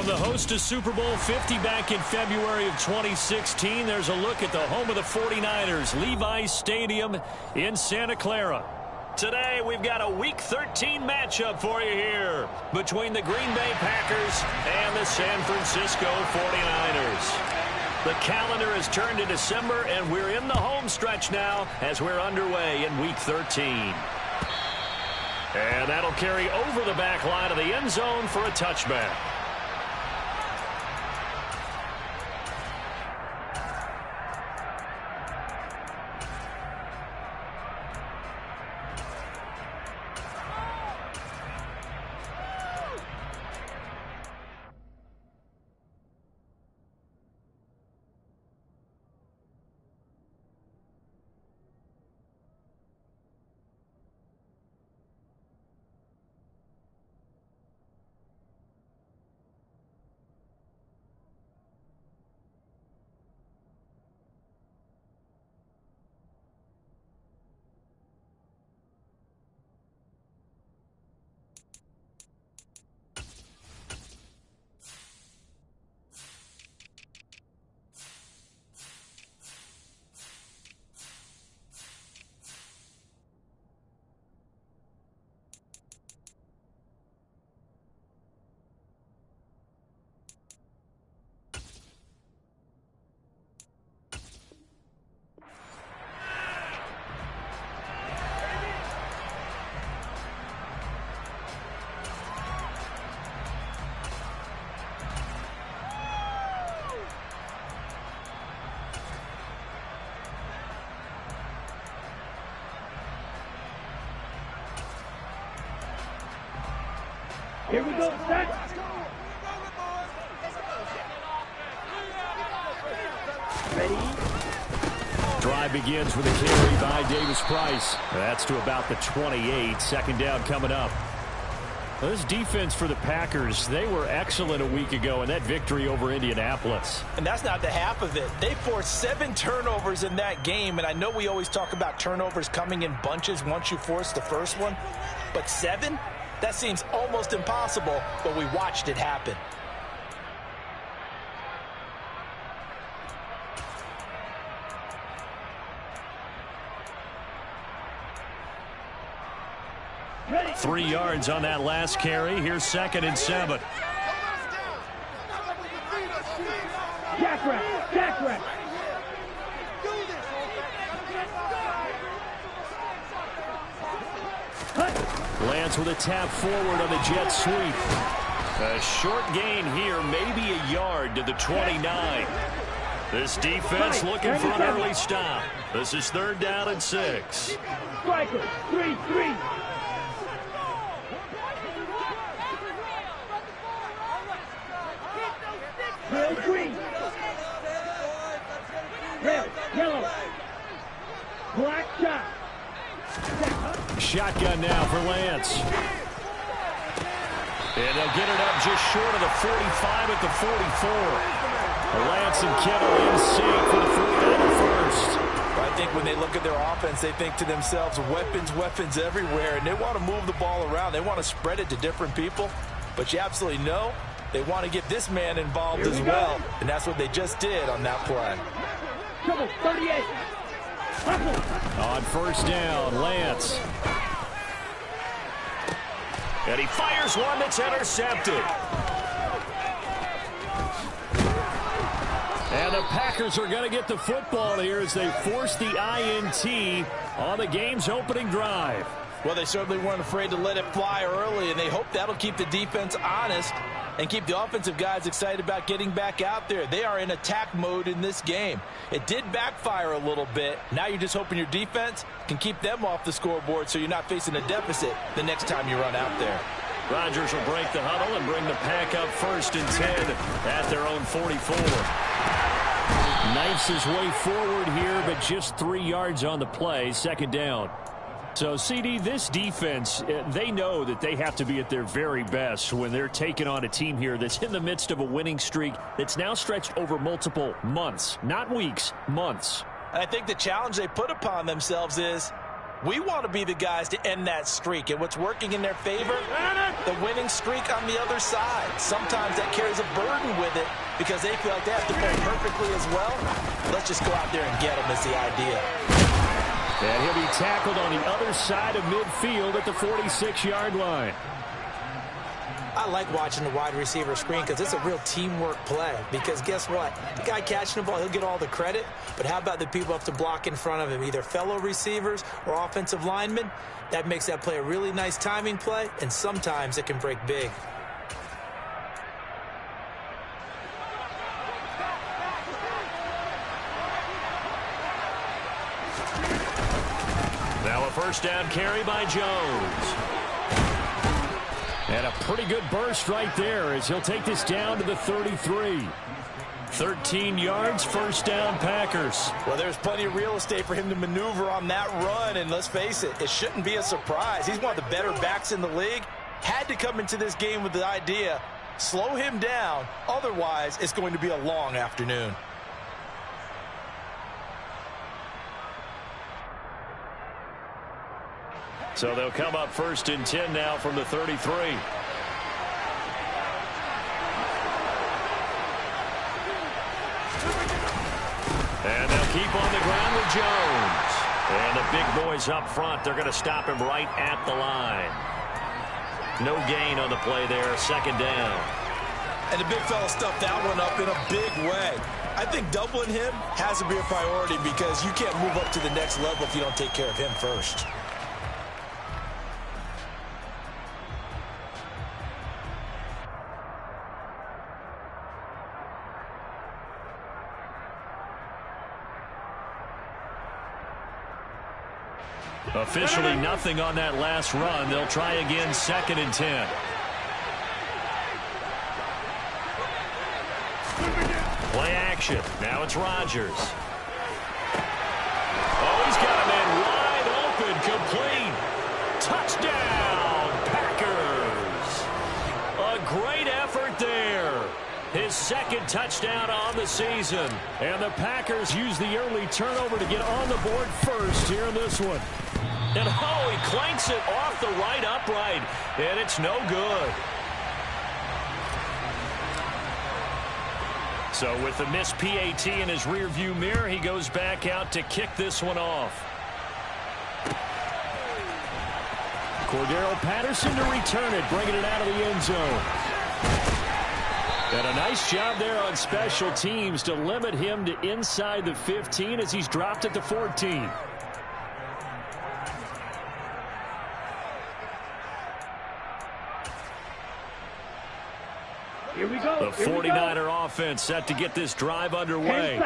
From the host to Super Bowl 50 back in February of 2016, there's a look at the home of the 49ers, Levi's Stadium in Santa Clara. Today, we've got a Week 13 matchup for you here between the Green Bay Packers and the San Francisco 49ers. The calendar has turned to December, and we're in the home stretch now as we're underway in Week 13. And that'll carry over the back line of the end zone for a touchback. Here we go, set. Ready? Drive begins with a carry by Davis-Price. That's to about the 28. Second down coming up. This defense for the Packers, they were excellent a week ago in that victory over Indianapolis. And that's not the half of it. They forced 7 turnovers in that game, and I know we always talk about turnovers coming in bunches once you force the first one, but 7? That seems almost impossible, but we watched it happen. Ready. 3 yards on that last carry. Here's 2nd and 7. Jackrack, jackrack. Lance with a tap forward on the jet sweep. A short gain here, maybe a yard to the 29. This defense looking for an early stop. This is 3rd down and 6. Striker, 3-3. Rail green. Rail yellow. Black shot. Shotgun now for Lance. And they'll get it up just short of the 45 at the 44. Lance and Kittle in sync for the 49er first. I think when they look at their offense, they think to themselves, weapons, weapons everywhere, and they want to move the ball around. They want to spread it to different people, but you absolutely know they want to get this man involved as well, and that's what they just did on that play. Trouble, 38. On first down, Lance. And he fires one that's intercepted. And the Packers are going to get the football here as they force the INT on the game's opening drive. Well, they certainly weren't afraid to let it fly early, and they hope that'll keep the defense honest and keep the offensive guys excited about getting back out there. They are in attack mode in this game. It did backfire a little bit. Now you're just hoping your defense can keep them off the scoreboard so you're not facing a deficit the next time you run out there. Rodgers will break the huddle and bring the Pack up 1st and 10 at their own 44. Knifes his way forward here, but just 3 yards on the play. 2nd down. So, CD, this defense, they know that they have to be at their very best when they're taking on a team here that's in the midst of a winning streak that's now stretched over multiple months, not weeks, months. I think the challenge they put upon themselves is We want to be the guys to end that streak. And what's working in their favor? The winning streak on the other side. Sometimes that carries a burden with it because they feel like they have to play perfectly as well. Let's just go out there and get them is the idea. And he'll be tackled on the other side of midfield at the 46-yard line. I like watching the wide receiver screen because it's a real teamwork play. Because guess what? The guy catching the ball, he'll get all the credit. But how about the people who have to block in front of him, either fellow receivers or offensive linemen? That makes that play a really nice timing play, and sometimes it can break big. Now a first down carry by Jones. And a pretty good burst right there as he'll take this down to the 33. 13 yards, first down, Packers. Well, there's plenty of real estate for him to maneuver on that run, and let's face it, it shouldn't be a surprise. He's one of the better backs in the league. Had to come into this game with the idea, slow him down, otherwise it's going to be a long afternoon. So they'll come up first and 10 now from the 33. And they'll keep on the ground with Jones. And the big boys up front, they're going to stop him right at the line. No gain on the play there, second down. And the big fella stuffed that one up in a big way. I think doubling him has to be a priority because you can't move up to the next level if you don't take care of him first. Officially nothing on that last run. They'll try again, second and 10. Play action. Now it's Rodgers. Oh, he's got a man wide open, complete. Touchdown, Packers. A great effort there. His second touchdown on the season. And the Packers use the early turnover to get on the board first here in this one. And oh, he clanks it off the right upright. And it's no good. So with the missed PAT in his rearview mirror, he goes back out to kick this one off. Cordero Patterson to return it, bringing it out of the end zone. And a nice job there on special teams to limit him to inside the 15 as he's dropped at the 14. Here we go. The 49er offense set to get this drive underway.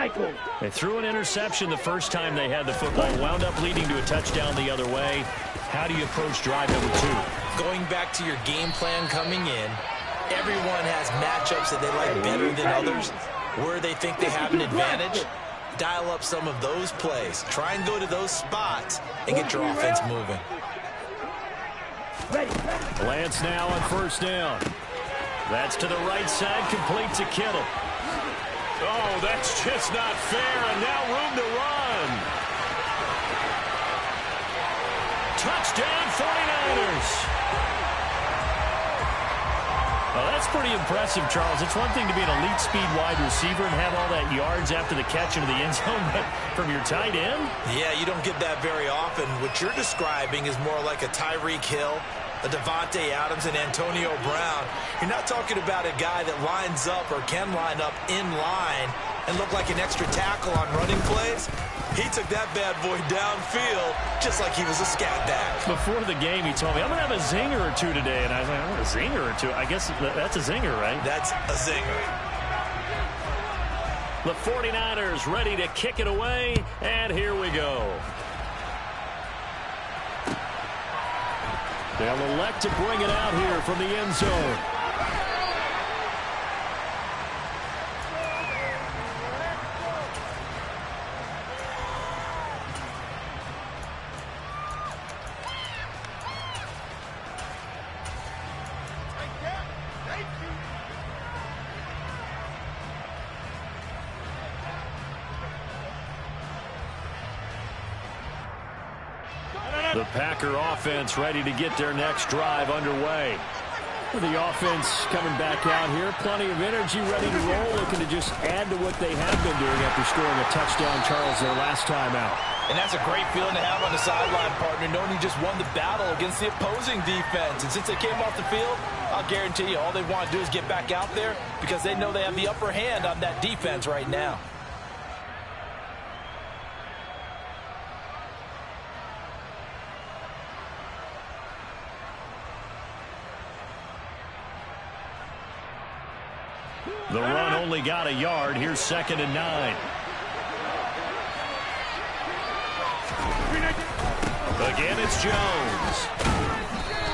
They threw an interception the first time they had the football. Wound up leading to a touchdown the other way. How do you approach drive number 2? Going back to your game plan coming in, everyone has matchups that they like better than others. Where they think they have an advantage, dial up some of those plays. Try and go to those spots and get your offense moving. Lance now on first down. That's to the right side, complete to Kittle. Oh, that's just not fair, and now room to run. Touchdown, 49ers. Well, that's pretty impressive, Charles. It's one thing to be an elite speed wide receiver and have all that yards after the catch into the end zone, but from your tight end? Yeah, you don't get that very often. What you're describing is more like a Tyreek Hill, a Devontae Adams, and Antonio Brown. You're not talking about a guy that lines up or can line up in line and look like an extra tackle on running plays. He took that bad boy downfield just like he was a scat back. Before the game, he told me, I'm going to have a zinger or two today. And I was like, oh, a zinger or two? I guess that's a zinger, right? That's a zinger. The 49ers ready to kick it away, and here we go. They'll elect to bring it out here from the end zone. The Packer offense ready to get their next drive underway. The offense coming back out here. Plenty of energy, ready to roll, looking to just add to what they have been doing after scoring a touchdown, Charles, their last time out. And that's a great feeling to have on the sideline, partner, knowing you just won the battle against the opposing defense. And since they came off the field, I'll guarantee you all they want to do is get back out there because they know they have the upper hand on that defense right now. The run only got a yard. Here's 2nd and 9. Again, it's Jones.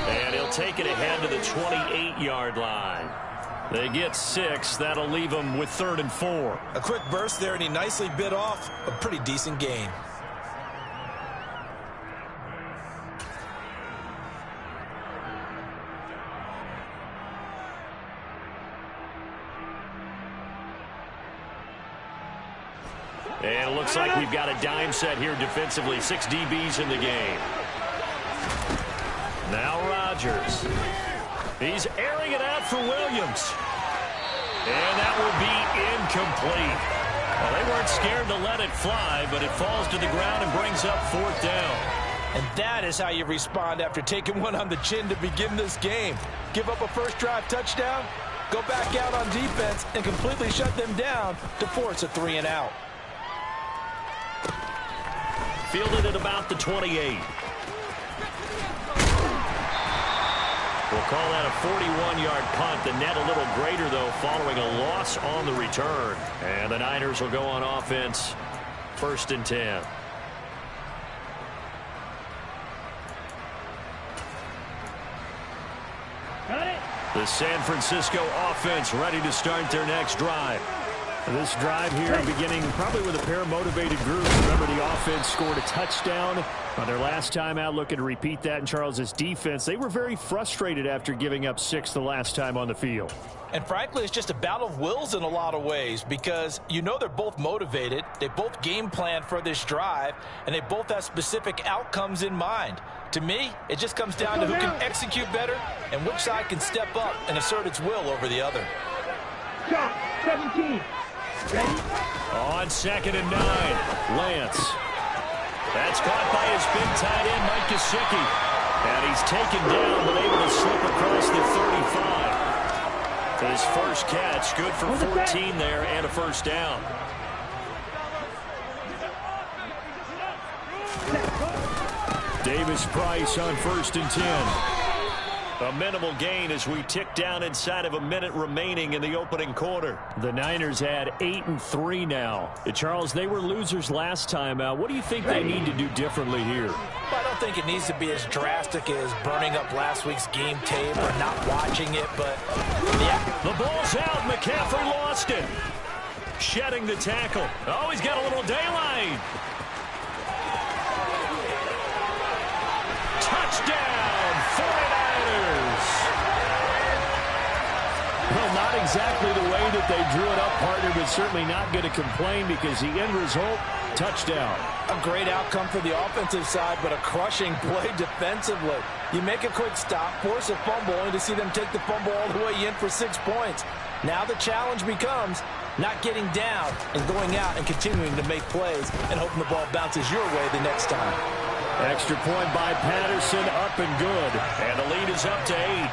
And he'll take it ahead to the 28-yard line. They get 6. That'll leave them with 3rd and 4. A quick burst there, and he nicely bit off a pretty decent gain. And it looks like we've got a dime set here defensively. 6 DBs in the game. Now Rodgers. He's airing it out for Williams. And that will be incomplete. Well, they weren't scared to let it fly, but it falls to the ground and brings up 4th down. And that is how you respond after taking one on the chin to begin this game. Give up a first drive touchdown, go back out on defense, and completely shut them down to force a 3 and out. Fielded at about the 28. We'll call that a 41-yard punt. The net a little greater, though, following a loss on the return. And the Niners will go on offense, 1st and 10. Got it. The San Francisco offense ready to start their next drive. This drive here beginning probably with a pair of motivated groups. Remember, the offense scored a touchdown on their last time out, looking to repeat that in Charles's defense. They were very frustrated after giving up 6 the last time on the field. And frankly, it's just a battle of wills in a lot of ways because you know they're both motivated. They both game plan for this drive, and they both have specific outcomes in mind. To me, it just comes down to who can execute better and which side can step up and assert its will over the other. Shot. 17. Ready? On 2nd and 9, Lance. That's caught by his big tight end, Mike Gesicki. And he's taken down, but able to slip across the 35. His first catch, good for 14 there and a first down. Davis Price on 1st and 10. A minimal gain as we tick down inside of a minute remaining in the opening quarter. The Niners had 8-3 now. Charles, they were losers last time out. What do you think they need to do differently here? Well, I don't think it needs to be as drastic as burning up last week's game tape or not watching it, but yeah. The ball's out. McCaffrey lost it. Shedding the tackle. Oh, he's got a little daylight. Touchdown, 49ers. Well, not exactly the way that they drew it up, partner, but certainly not going to complain because the end result, touchdown. A great outcome for the offensive side, but a crushing play defensively. You make a quick stop, force a fumble, only to see them take the fumble all the way in for 6 points. Now the challenge becomes not getting down and going out and continuing to make plays and hoping the ball bounces your way the next time. Extra point by Patterson, up and good. And the lead is up to 8.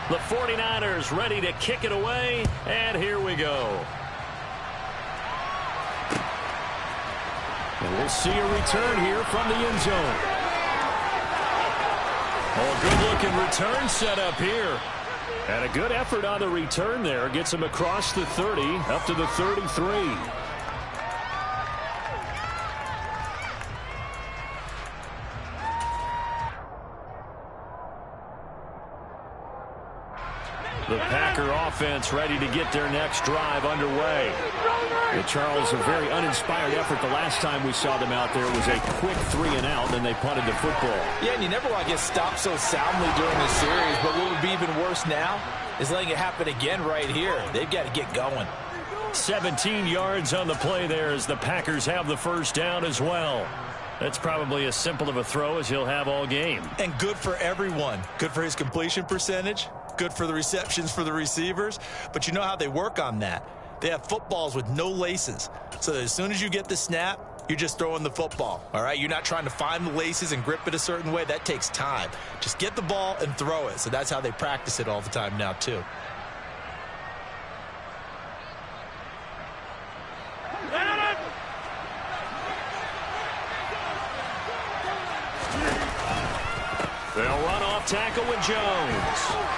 The 49ers ready to kick it away, and here we go. And we'll see a return here from the end zone. Oh, good-looking return set up here. And a good effort on the return there. Gets him across the 30, up to the 33. The Packer offense ready to get their next drive underway. Charles, a very uninspired effort the last time we saw them out there was a quick 3-and-out, and they punted the football. Yeah, and you never want to get stopped so soundly during the series, but what would be even worse now is letting it happen again right here. They've got to get going. 17 yards on the play there as the Packers have the first down as well. That's probably as simple of a throw as he'll have all game. And good for everyone. Good for his completion percentage. Good for the receptions for the receivers. But you know how they work on that. They have footballs with no laces. So that as soon as you get the snap, you're just throwing the football. All right? You're not trying to find the laces and grip it a certain way. That takes time. Just get the ball and throw it. So that's how they practice it all the time now, too. They'll run off tackle with Jones.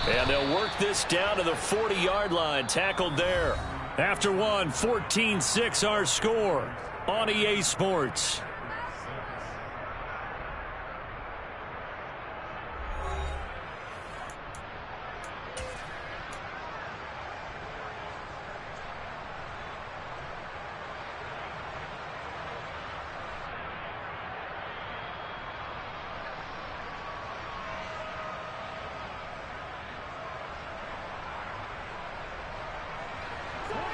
And they'll work this down to the 40-yard line. Tackled there. After one, 14-6 our score on EA Sports.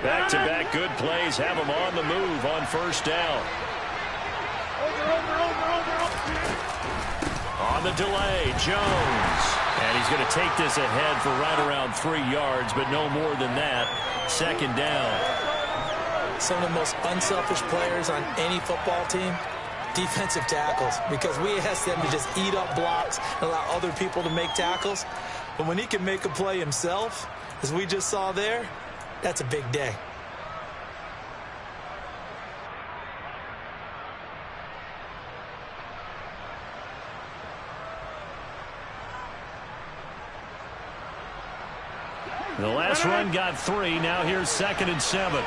Back-to-back good plays have them on the move on first down. On the delay, Jones. And he's going to take this ahead for right around 3 yards, but no more than that. Second down. Some of the most unselfish players on any football team, defensive tackles, because we ask them to just eat up blocks and allow other people to make tackles. But when he can make a play himself, as we just saw there, that's a big day. The last run got 3. Now here's 2nd and 7.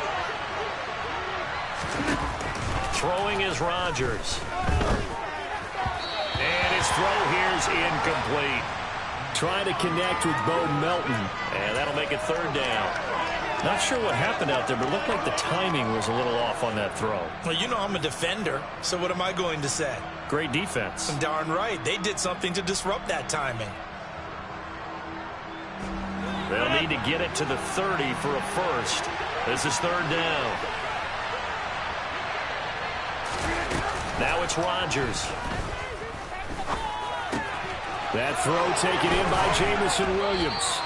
Throwing is Rodgers. And his throw here's incomplete. Trying to connect with Bo Melton. And that'll make it 3rd down. Not sure what happened out there, but it looked like the timing was a little off on that throw. Well, you know I'm a defender, so what am I going to say? Great defense. Darn right. They did something to disrupt that timing. They'll need to get it to the 30 for a first. This is 3rd down. Now it's Rodgers. That throw taken in by Jamison Williams.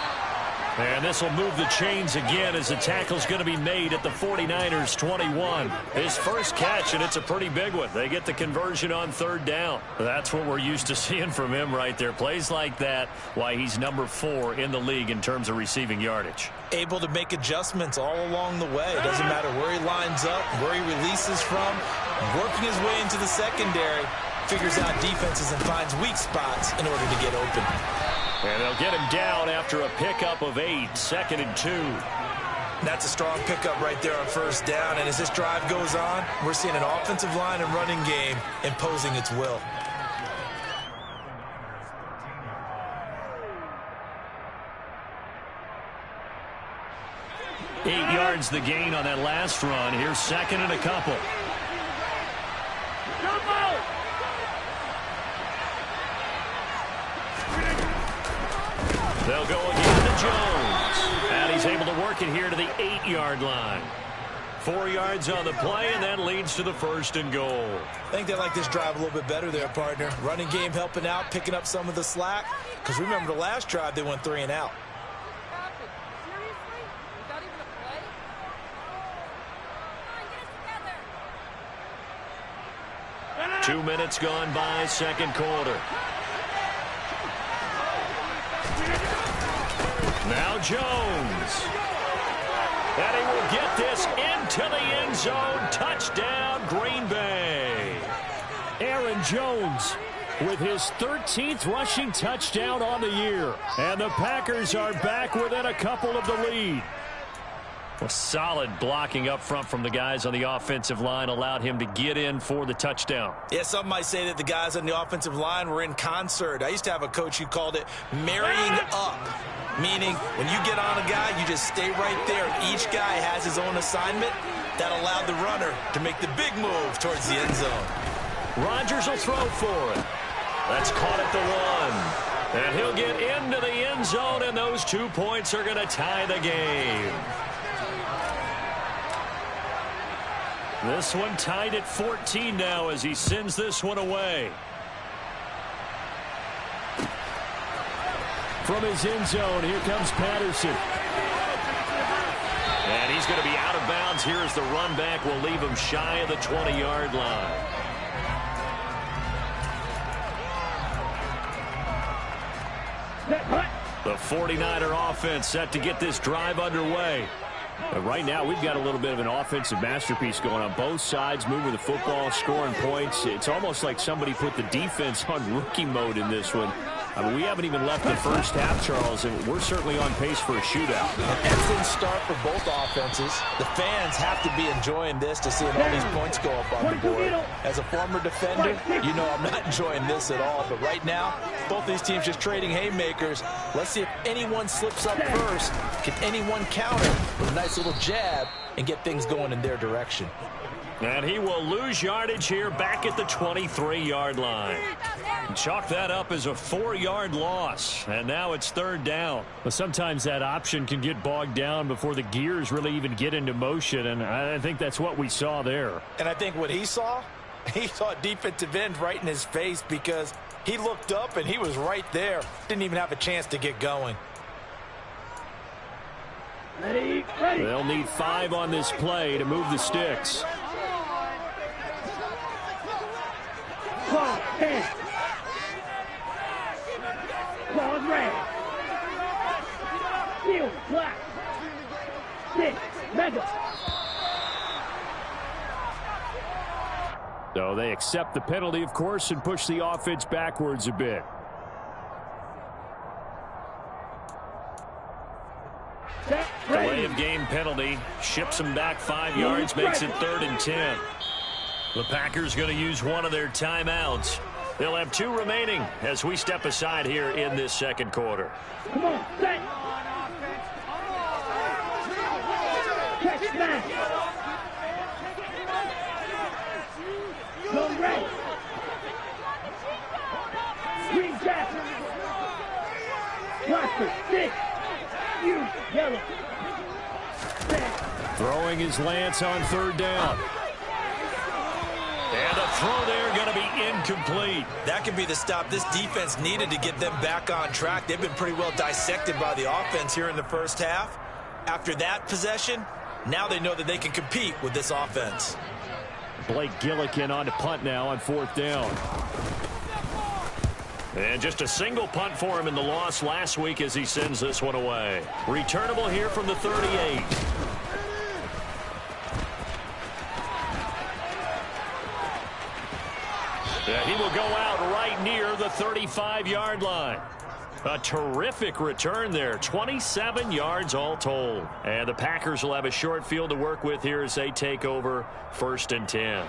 And this will move the chains again as the tackle's going to be made at the 49ers 21. His first catch, and it's a pretty big one. They get the conversion on 3rd down. That's what we're used to seeing from him right there. Plays like that, why he's number 4 in the league in terms of receiving yardage. Able to make adjustments all along the way. It doesn't matter where he lines up, where he releases from. Working his way into the secondary, figures out defenses and finds weak spots in order to get open. And they'll get him down after a pickup of 8, 2nd and 2. That's a strong pickup right there on 1st down. And as this drive goes on, we're seeing an offensive line and running game imposing its will. Eight yards the gain on that last run. Here's 2nd and a couple. They'll go again to Jones. And he's able to work it here to the 8-yard line. 4 yards on the play, and that leads to the 1st and goal. I think they like this drive a little bit better there, partner. Running game helping out, picking up some of the slack. Because remember the last drive, they went 3 and out. 2 minutes gone by, 2nd quarter. Now Jones. And he will get this into the end zone. Touchdown, Green Bay. Aaron Jones with his 13th rushing touchdown on the year. And the Packers are back within a couple of the lead. Well, solid blocking up front from the guys on the offensive line allowed him to get in for the touchdown. Yeah, some might say that the guys on the offensive line were in concert. I used to have a coach who called it marrying up, meaning when you get on a guy, you just stay right there. Each guy has his own assignment. That allowed the runner to make the big move towards the end zone. Rodgers will throw for it. That's caught at the 1. And he'll get into the end zone, and those 2 points are going to tie the game. This one tied at 14 now as he sends this one away. From his end zone, here comes Patterson. And he's going to be out of bounds here as the run back will leave him shy of the 20-yard line. The 49er offense set to get this drive underway. But right now, we've got a little bit of an offensive masterpiece going on both sides, moving the football, scoring points. It's almost like somebody put the defense on rookie mode in this one. I mean, we haven't even left the first half, Charles, and we're certainly on pace for a shootout. Excellent start for both offenses. The fans have to be enjoying this to see all these points go up on the board. As a former defender, you know I'm not enjoying this at all. But right now, both these teams just trading haymakers. Let's see if anyone slips up first. Can anyone counter with a nice little jab and get things going in their direction? And he will lose yardage here back at the 23-yard line. Chalk that up as a 4-yard loss. And now it's third down. Well, sometimes that option can get bogged down before the gears really even get into motion, and I think that's what we saw there. And I think what he saw a defensive end right in his face because he looked up and he was right there. Didn't even have a chance to get going. Ready. They'll need 5 on this play to move the sticks. Ball, 10. Ball's red. Field, black. 6, mega. So they accept the penalty, of course, and push the offense backwards a bit. Delay of game penalty. Ships him back 5 yards, makes it 3rd and 10. The Packers going to use one of their timeouts. They'll have 2 remaining as we step aside here in this second quarter. Come on, set. Catch smash. Go red. Green jack. Blaster, 6. You, yellow. Set. Throwing his Lance on 3rd down. And a throw there going to be incomplete. That could be the stop this defense needed to get them back on track. They've been pretty well dissected by the offense here in the first half. After that possession, now they know that they can compete with this offense. Blake Gillikin on to punt now on 4th down. And just a single punt for him in the loss last week as he sends this one away. Returnable here from the 38. And he will go out right near the 35-yard line. A terrific return there. 27 yards all told. And the Packers will have a short field to work with here as they take over 1st and 10.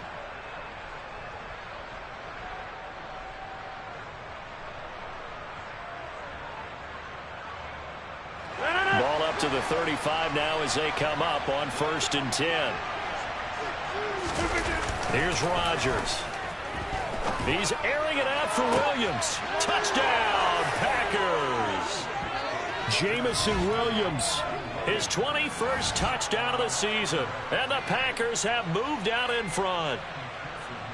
Ball up to the 35 now as they come up on 1st and 10. Here's Rodgers. He's airing it out for Williams. Touchdown, Packers. Jamison Williams. His 21st touchdown of the season. And the Packers have moved out in front.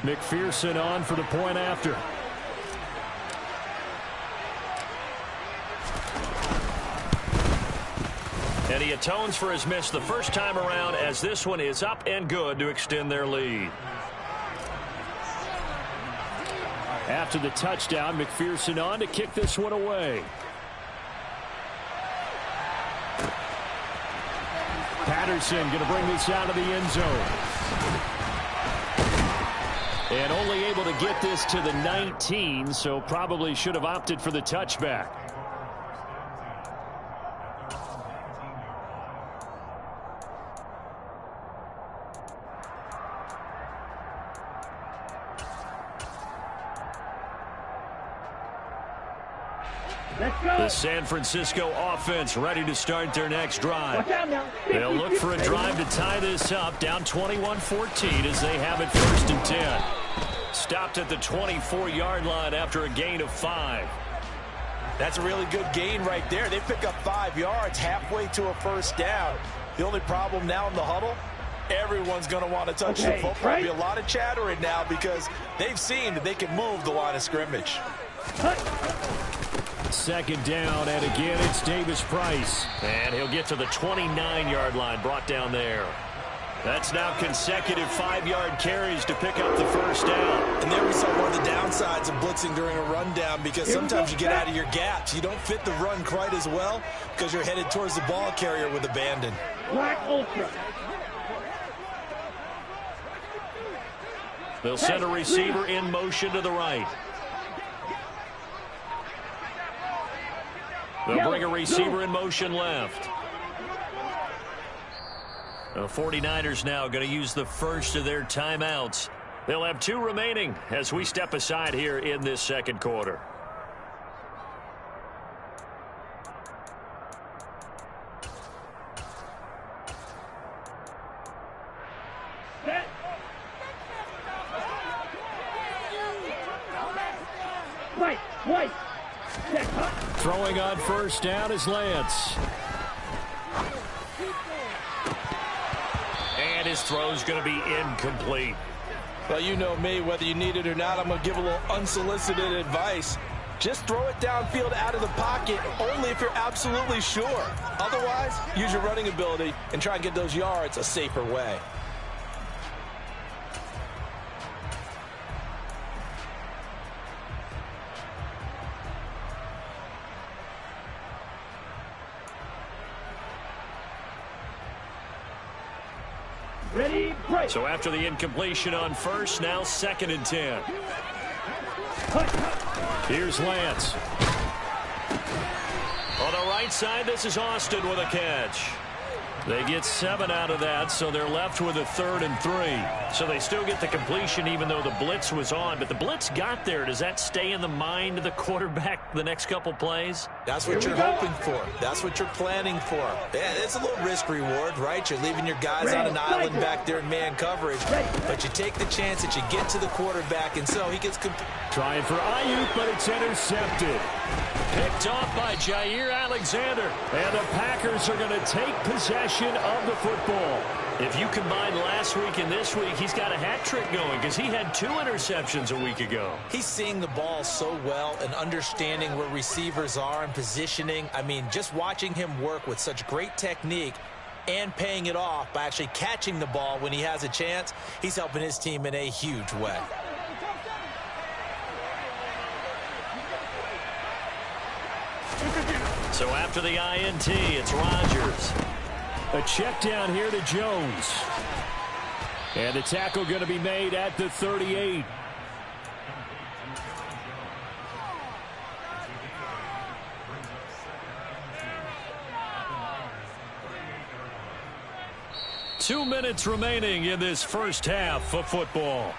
McPherson on for the point after. And he atones for his miss the first time around as this one is up and good to extend their lead. After the touchdown, McPherson on to kick this one away. Patterson going to bring this out of the end zone. And only able to get this to the 19, so probably should have opted for the touchback. Let's go. The San Francisco offense ready to start their next drive. Watch out now. They'll look for a drive to tie this up, down 21-14 as they have it 1st and 10. Stopped at the 24-yard line after a gain of 5. That's a really good gain right there. They pick up 5 yards halfway to a first down. The only problem now in the huddle, everyone's going to want to touch the football. There'll be a lot of chattering now because they've seen that they can move the line of scrimmage. 2nd down, and again it's Davis Price. And he'll get to the 29-yard line, brought down there. That's now consecutive 5-yard carries to pick up the first down. And there we saw one of the downsides of blitzing during a rundown because sometimes you get out of your gaps. You don't fit the run quite as well because you're headed towards the ball carrier with abandon. Black Ultra. They'll send a receiver in motion to the right. They'll bring a receiver in motion left. The 49ers now going to use the first of their timeouts. They'll have 2 remaining as we step aside here in this second quarter. Set. White. Set. Throwing on first down is Lance. And his throw's going to be incomplete. Well, you know me, whether you need it or not, I'm going to give a little unsolicited advice. Just throw it downfield out of the pocket only if you're absolutely sure. Otherwise, use your running ability and try and get those yards a safer way. Ready, break. So after the incompletion on first, now 2nd and 10. Here's Lance. On the right side, this is Austin with a catch. They get 7 out of that, so they're left with a 3rd and 3. So they still get the completion even though the blitz was on. But the blitz got there. Does that stay in the mind of the quarterback the next couple plays? That's what you're hoping for. That's what you're planning for. Yeah, it's a little risk reward, right? You're leaving your guys on an island back there in man coverage. But you take the chance that you get to the quarterback, and so he gets... Trying for Ayuk, but it's intercepted. Picked off by Jair Alexander. And the Packers are going to take possession of the football. If you combine last week and this week, he's got a hat trick going because he had 2 interceptions a week ago. He's seeing the ball so well and understanding where receivers are and positioning. I mean, just watching him work with such great technique and paying it off by actually catching the ball when he has a chance, he's helping his team in a huge way. So after the INT, it's Rodgers. A check down here to Jones. And the tackle going to be made at the 38. Two minutes remaining in this first half of football.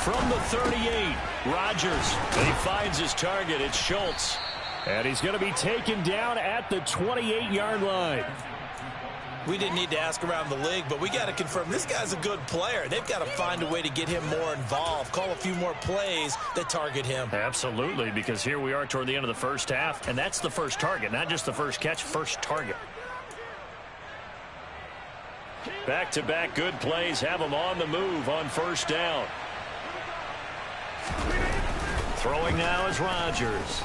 From the 38, Rodgers. He finds his target. It's Schultz. And he's going to be taken down at the 28-yard line. We didn't need to ask around the league, but we got to confirm this guy's a good player. They've got to find a way to get him more involved, call a few more plays that target him. Absolutely, because here we are toward the end of the first half, and that's the first target, not just the first catch, first target. Back-to-back good plays have him on the move on first down. Throwing now is Rodgers.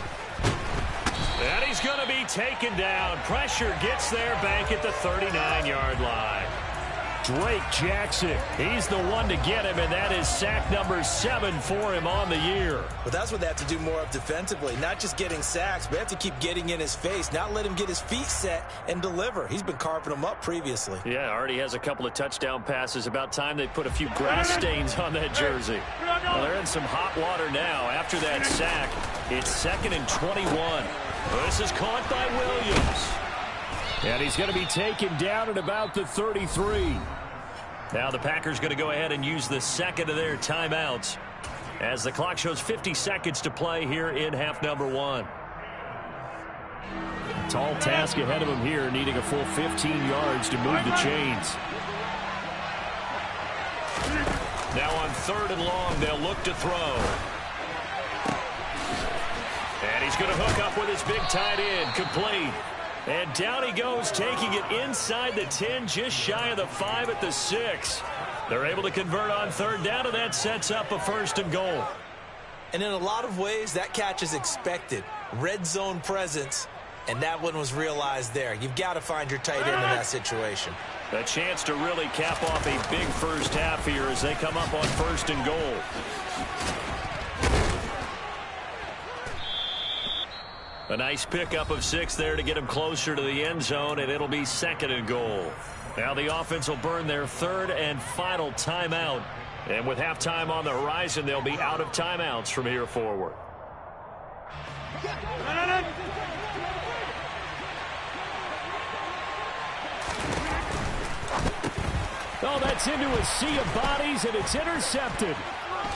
And he's going to be taken down. Pressure gets there back at the 39-yard line. Drake Jackson. He's the one to get him, and that is sack number 7 for him on the year. But that's what they have to do more of defensively. Not just getting sacks, but they have to keep getting in his face. Not let him get his feet set and deliver. He's been carving them up previously. Yeah, already has a couple of touchdown passes. About time they put a few grass stains on that jersey. Well, they're in some hot water now. After that sack, it's 2nd and 21. This is caught by Williams. And he's going to be taken down at about the 33. Now the Packers going to go ahead and use the second of their timeouts as the clock shows 50 seconds to play here in half number 1. Tall task ahead of him here, needing a full 15 yards to move the chains. Now on 3rd and long, they'll look to throw. And he's going to hook up with his big tight end, complete. And down he goes, taking it inside the 10, just shy of the 5 at the 6. They're able to convert on 3rd down, and that sets up a 1st and goal. And in a lot of ways, that catch is expected. Red zone presence, and that one was realized there. You've got to find your tight end in that situation. A chance to really cap off a big first half here as they come up on 1st and goal. A nice pickup of 6 there to get him closer to the end zone, and it'll be 2nd and goal. Now the offense will burn their 3rd and final timeout. And with halftime on the horizon, they'll be out of timeouts from here forward. Oh, that's into a sea of bodies, and it's intercepted.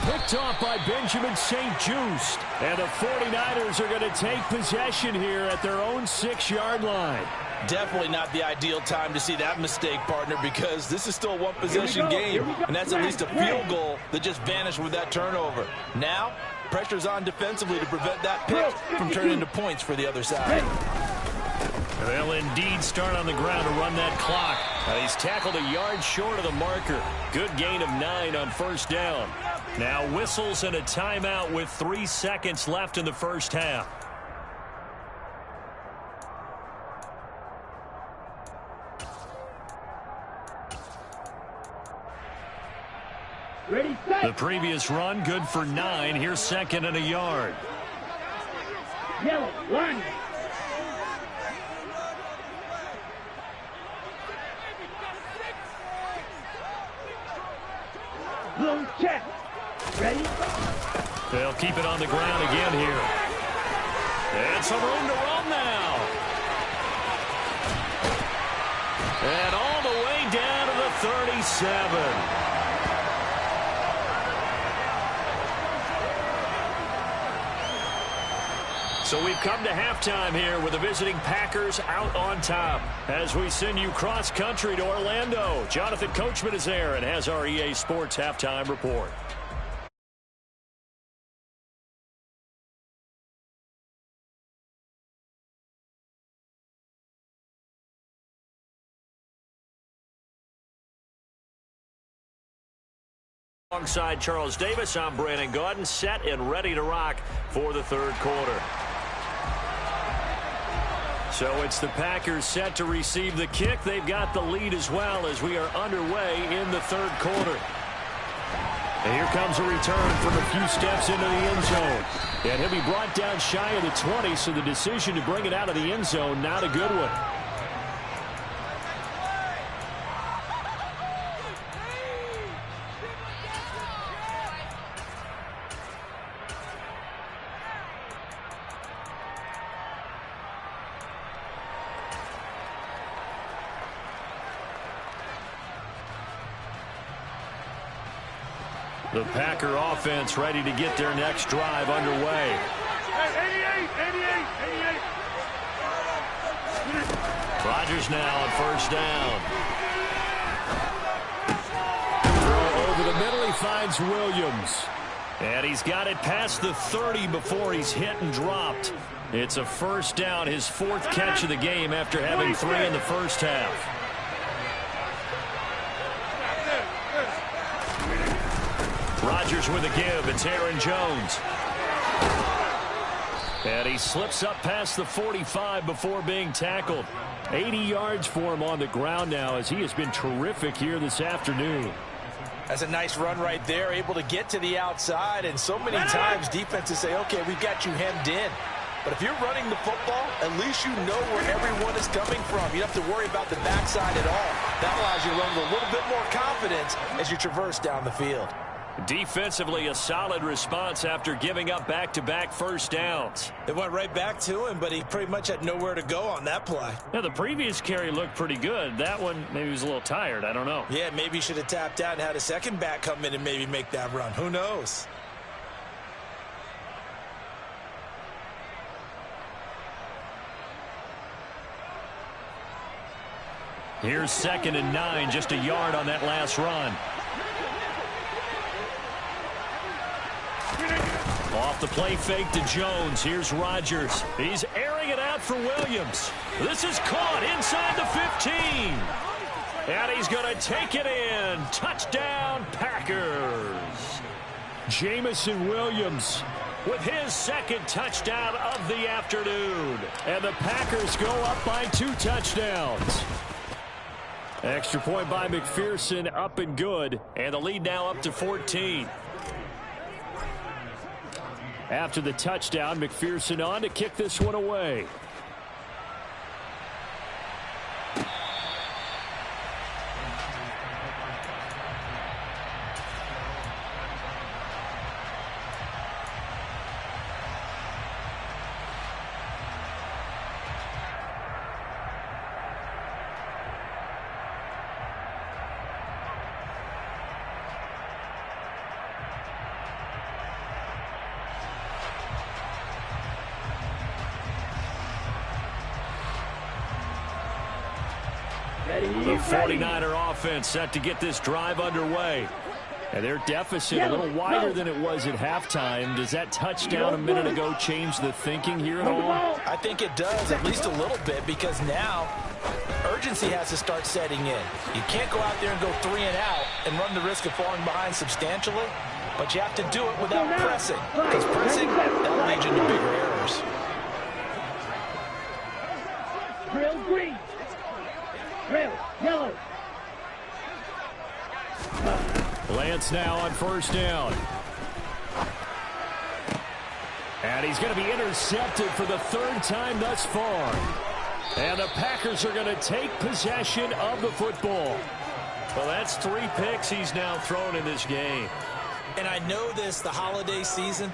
Picked off by Benjamin St-Juste. And the 49ers are going to take possession here at their own 6-yard line. Definitely not the ideal time to see that mistake, partner, because this is still a one-possession game, and that's at least a field goal that just vanished with that turnover. Now, pressure's on defensively to prevent that pick from turning into points for the other side. They'll indeed start on the ground to run that clock. He's tackled a yard short of the marker. Good gain of 9 on 1st down. Now whistles and a timeout with 3 seconds left in the first half. Ready, set. The previous run good for 9. Here's 2nd and a yard. Yellow, line. Blue, check. Ready? They'll keep it on the ground again here. And some room to run now. And all the way down to the 37. So we've come to halftime here with the visiting Packers out on top. As we send you cross-country to Orlando, Jonathan Coachman is there and has our EA Sports halftime report. Alongside Charles Davis, I'm Brandon Gaudin, set and ready to rock for the 3rd quarter. So it's the Packers set to receive the kick. They've got the lead as well as we are underway in the 3rd quarter. And here comes a return from a few steps into the end zone. And he'll be brought down shy of the 20, so the decision to bring it out of the end zone, not a good one. The Packer offense ready to get their next drive underway. 88. Rodgers now on 1st down. Throw over the middle, he finds Williams. And he's got it past the 30 before he's hit and dropped. It's a 1st down, his 4th catch of the game after having 3 in the first half. Rodgers with a give. It's Aaron Jones. And he slips up past the 45 before being tackled. 80 yards for him on the ground now as he has been terrific here this afternoon. That's a nice run right there, able to get to the outside. And so many times defenses say, okay, we've got you hemmed in. But if you're running the football, at least you know where everyone is coming from. You don't have to worry about the backside at all. That allows you to run with a little bit more confidence as you traverse down the field. Defensively, a solid response after giving up back-to-back first downs. It went right back to him, but he pretty much had nowhere to go on that play. Now, the previous carry looked pretty good. That one, maybe he was a little tired. I don't know. Yeah, maybe he should have tapped out and had a second back come in and maybe make that run. Who knows? Here's 2nd and 9, just a yard on that last run. Off the play fake to Jones. Here's Rodgers. He's airing it out for Williams. This is caught inside the 15. And he's going to take it in. Touchdown, Packers. Jamison Williams with his 2nd touchdown of the afternoon. And the Packers go up by 2 touchdowns. Extra point by McPherson, up and good. And the lead now up to 14. After the touchdown, McPherson on to kick this one away. The 49er offense set to get this drive underway. And their deficit a little wider than it was at halftime. Does that touchdown a minute ago change the thinking here at all? I think it does, at least a little bit, because now urgency has to start setting in. You can't go out there and go 3 and out and run the risk of falling behind substantially, but you have to do it without pressing, because pressing, that'll lead you into bigger errors. Drill green. Drill yellow. Lance now on 1st down. And he's going to be intercepted for the 3rd time thus far. And the Packers are going to take possession of the football. Well, that's 3 picks he's now thrown in this game. And I know this, the holiday season,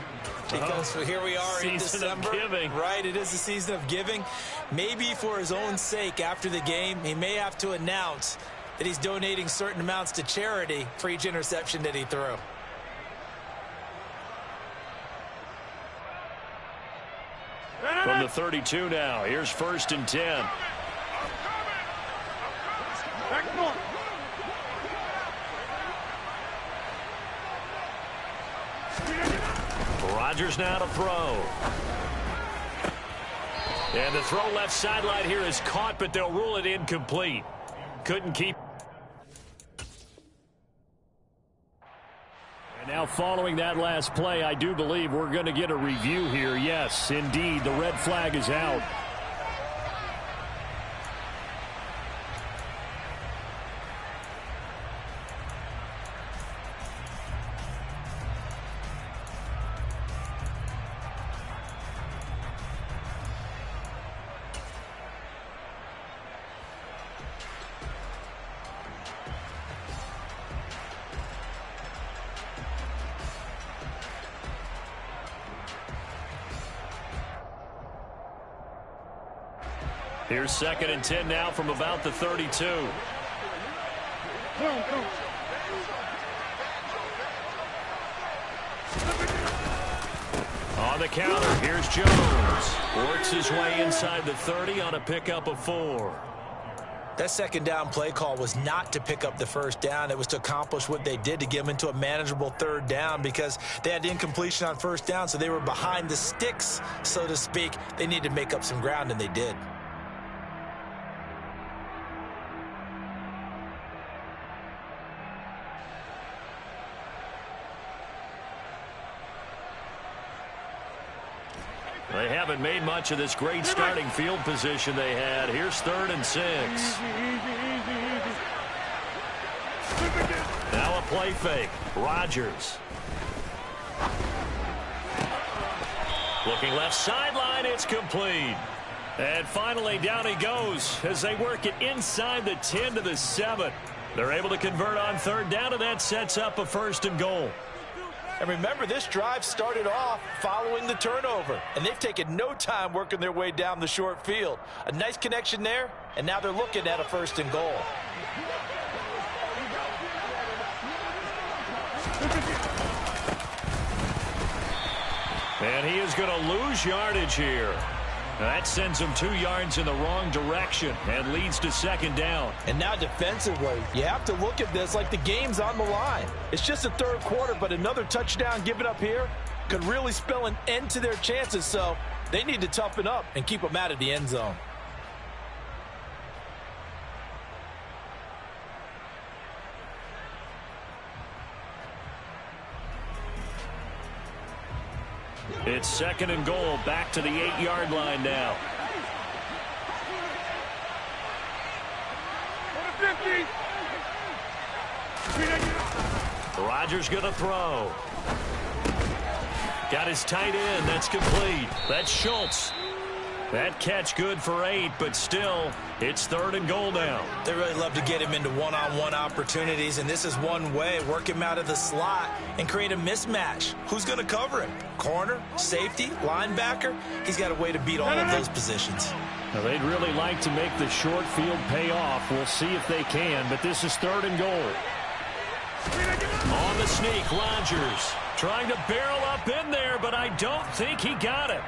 because here we are in December. Giving. Right, it is the season of giving. Maybe for his own sake after the game, he may have to announce that he's donating certain amounts to charity for each interception that he threw. From the 32 now, here's 1st and 10. Rodgers now to throw. And the throw left sideline here is caught, but they'll rule it incomplete. Couldn't keep. And now following that last play, I do believe we're going to get a review here. Yes, indeed, the red flag is out. Here's 2nd and 10 now from about the 32. On the counter, here's Jones. Works his way inside the 30 on a pickup of 4. That 2nd down play call was not to pick up the 1st down. It was to accomplish what they did, to get them into a manageable 3rd down, because they had incompletion on 1st down, so they were behind the sticks, so to speak. They needed to make up some ground, and they did. They haven't made much of this great starting field position they had. Here's 3rd and 6. Now a play fake. Rodgers. Looking left sideline. It's complete. And finally down he goes as they work it inside the 10 to the 7. They're able to convert on 3rd down, and that sets up a 1st and goal. And remember, this drive started off following the turnover, and they've taken no time working their way down the short field. A nice connection there, and now they're looking at a 1st and goal. And he is going to lose yardage here. That sends him 2 yards in the wrong direction and leads to 2nd down. And now defensively, you have to look at this like the game's on the line. It's just the 3rd quarter, but another touchdown given up here could really spell an end to their chances. So they need to toughen up and keep them out of the end zone. It's 2nd and goal, back to the 8-yard line now. Rodgers going to throw. Got his tight end. That's complete. That's Schultz. That catch good for 8, but still, it's 3rd and goal now. They really love to get him into one-on-one opportunities, and this is one way. Work him out of the slot and create a mismatch. Who's going to cover him? Corner, safety, linebacker? He's got a way to beat all of those positions. Now, they'd really like to make the short field pay off. We'll see if they can, but this is 3rd and goal. On the sneak, Rodgers trying to barrel up in there, but I don't think he got it.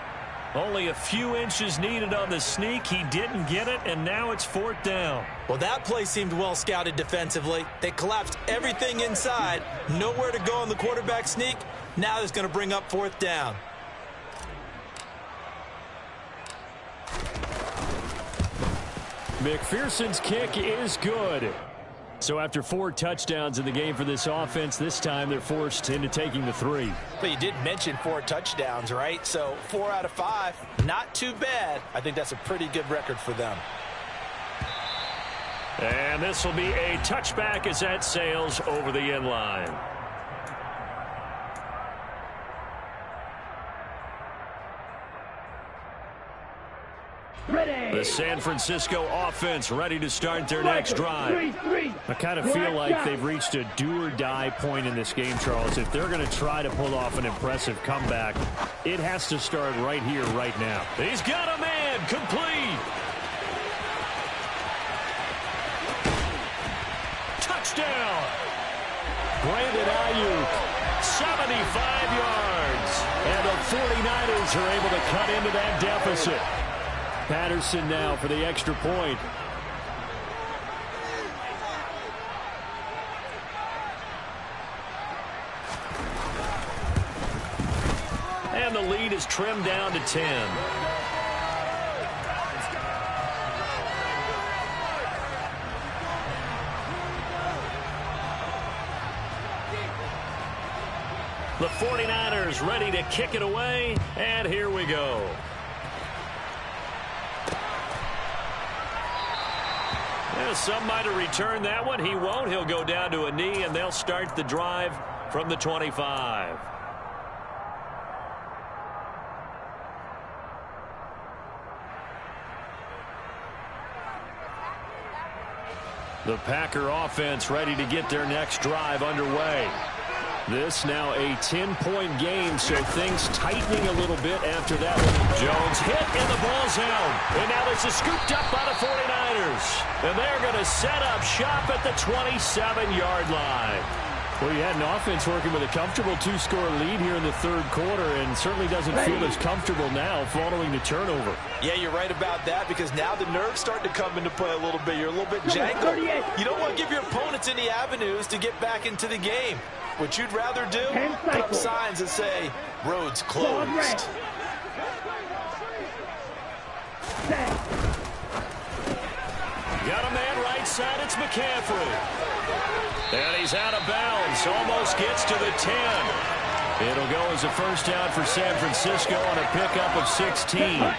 Only a few inches needed on the sneak. He didn't get it, and now it's 4th down. Well, that play seemed well scouted defensively. They collapsed everything inside. Nowhere to go on the quarterback sneak. Now it's going to bring up 4th down. McPherson's kick is good. So after 4 touchdowns in the game for this offense, this time they're forced into taking the 3. But you did mention 4 touchdowns, right? So 4 out of 5, not too bad. I think that's a pretty good record for them. And this will be a touchback as that sails over the end line. The San Francisco offense ready to start their next drive. I kind of feel like they've reached a do-or-die point in this game, Charles. If they're going to try to pull off an impressive comeback, it has to start right here, right now. He's got a man, complete. Touchdown. Brandon Ayuk, 75 yards. And the 49ers are able to cut into that deficit. Patterson now for the extra point. And the lead is trimmed down to 10. The 49ers ready to kick it away, and here we go. Some might have returned that one. He won't. He'll go down to a knee, and they'll start the drive from the 25. The Packer offense ready to get their next drive underway. This now a 10-point game, so things tightening a little bit after that one. Jones hit, and the ball's out. And now this is scooped up by the 49ers. And they're going to set up shop at the 27-yard line. Well, you had an offense working with a comfortable 2-score lead here in the 3rd quarter, and certainly doesn't feel as comfortable now following the turnover. Yeah, you're right about that, because now the nerves starting to come into play a little bit. You're a little bit jangled. You don't want to give your opponents any avenues to get back into the game. What you'd rather do, put up signs that say, roads closed. Got a man right side, it's McCaffrey. And he's out of bounds, almost gets to the 10. It'll go as a first down for San Francisco on a pickup of 16.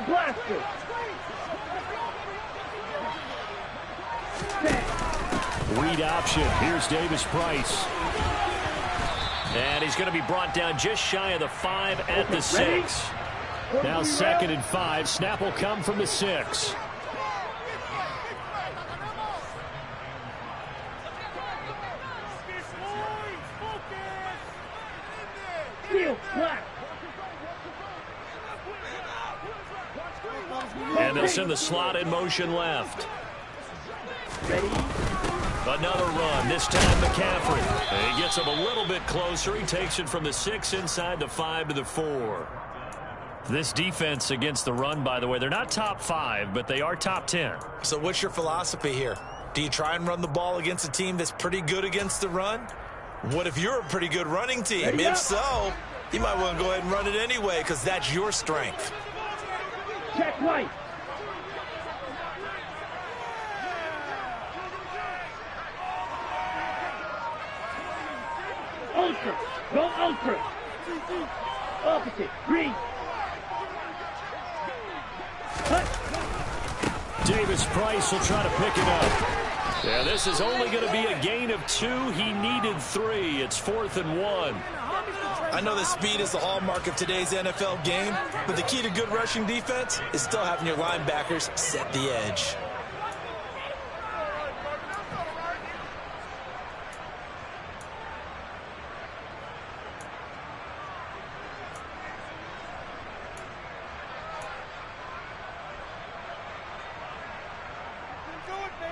Blaster. Read option. Here's Davis Price. And he's going to be brought down just shy of the 5 at the 6. Now 2nd and 5. Snap will come from the 6. And they'll send the slot in motion left. Another run, this time McCaffrey. He gets him a little bit closer. He takes it from the 6 inside the 5 to the 4. This defense against the run, by the way, they're not top 5, but they are top 10. So what's your philosophy here? Do you try and run the ball against a team that's pretty good against the run? What if you're a pretty good running team? If so, you might want to go ahead and run it anyway because that's your strength. Check right. Ultra. Go ultra. Opposite. Green. Davis Price will try to pick it up. Yeah, this is only going to be a gain of 2. He needed 3. It's 4th and 1. I know that speed is the hallmark of today's NFL game, but the key to good rushing defense is still having your linebackers set the edge.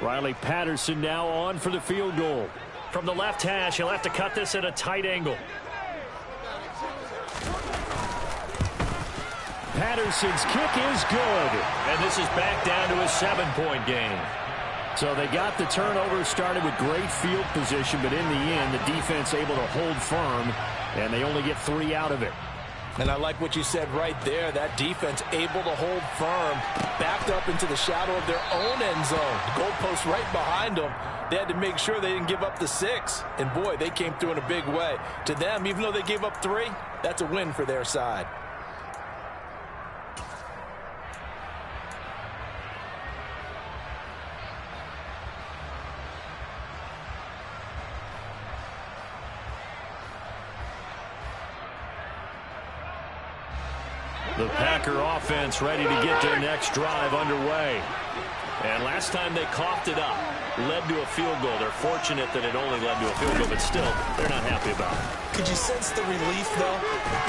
Riley Patterson now on for the field goal. From the left hash, he'll have to cut this at a tight angle. Patterson's kick is good. And this is back down to a 7-point game. So they got the turnover started with great field position, but in the end, the defense able to hold firm, and they only get 3 out of it. And I like what you said right there. That defense able to hold firm, backed up into the shadow of their own end zone. The goalpost right behind them. They had to make sure they didn't give up the 6. And, boy, they came through in a big way. To them, even though they gave up 3, that's a win for their side. The Packer offense ready to get their next drive underway. And last time they coughed it up, led to a field goal. They're fortunate that it only led to a field goal, but still, they're not happy about it. Could you sense the relief, though,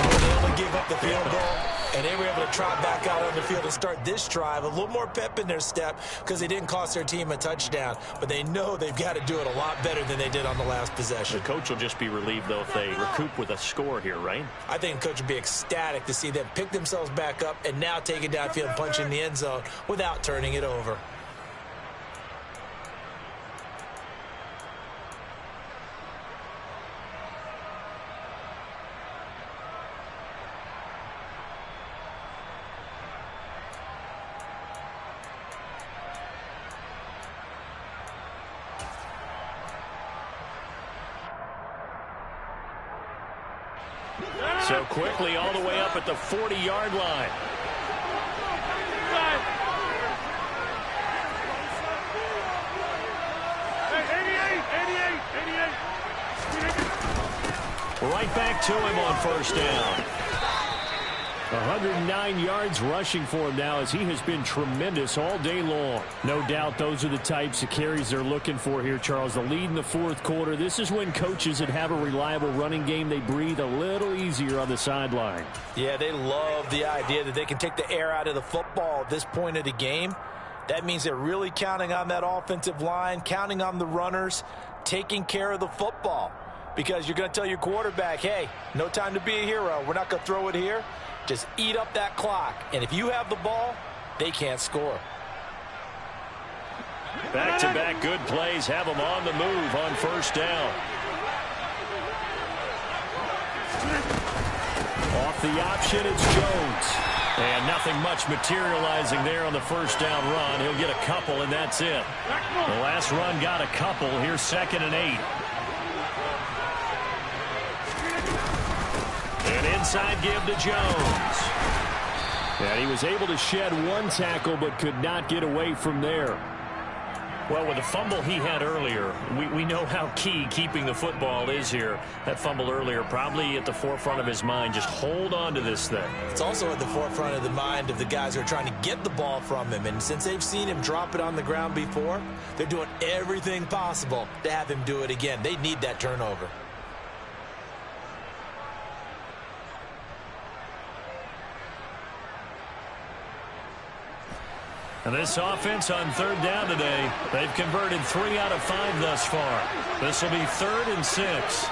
when they only gave up the field goal? And they were able to trot back out on the field and start this drive. A little more pep in their step because they didn't cost their team a touchdown. But they know they've got to do it a lot better than they did on the last possession. The coach will just be relieved, though, if they recoup with a score here, right? I think the coach would be ecstatic to see them pick themselves back up and now take it downfield and punch in the end zone without turning it over. So quickly all the way up at the 40-yard line. Right back to him on first down. 109 yards rushing for him now as he has been tremendous all day long. No doubt those are the types of carries they're looking for here, Charles. The lead in the 4th quarter. This is when coaches that have a reliable running game, they breathe a little easier on the sideline. Yeah, they love the idea that they can take the air out of the football at this point of the game. That means they're really counting on that offensive line, counting on the runners, taking care of the football. Because you're going to tell your quarterback, hey, no time to be a hero. We're not going to throw it here. Just eat up that clock. And if you have the ball, they can't score. Back-to-back good plays have them on the move on first down. the option. It's Jones. And nothing much materializing there on the first down run. He'll get a couple, and that's it. The last run got a couple. Here's 2nd and 8. An inside give to Jones. And he was able to shed one tackle but could not get away from there. Well, with the fumble he had earlier, we know how key keeping the football is here. That fumble earlier probably at the forefront of his mind. Just hold on to this thing. It's also at the forefront of the mind of the guys who are trying to get the ball from him. And since they've seen him drop it on the ground before, they're doing everything possible to have him do it again. They need that turnover. And this offense on 3rd down today, they've converted 3 out of 5 thus far. This will be 3rd and 6.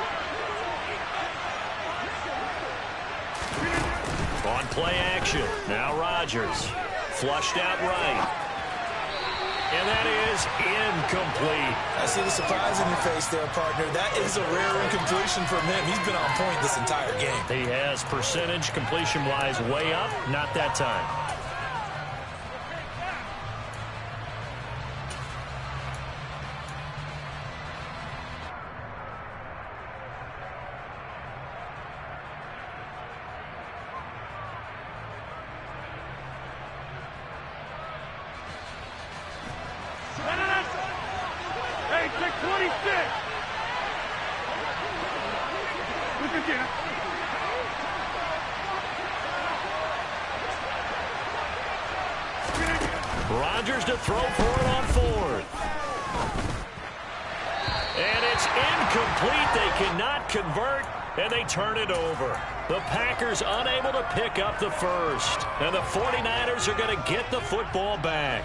On play action. Now Rodgers. Flushed out right. And that is incomplete. I see the surprise in your face there, partner. That is a rare incompletion from him. He's been on point this entire game. He has percentage completion-wise way up. Not that time. Rodgers to throw for it on 4th. And it's incomplete. They cannot convert, and they turn it over. The Packers unable to pick up the first. And the 49ers are going to get the football back.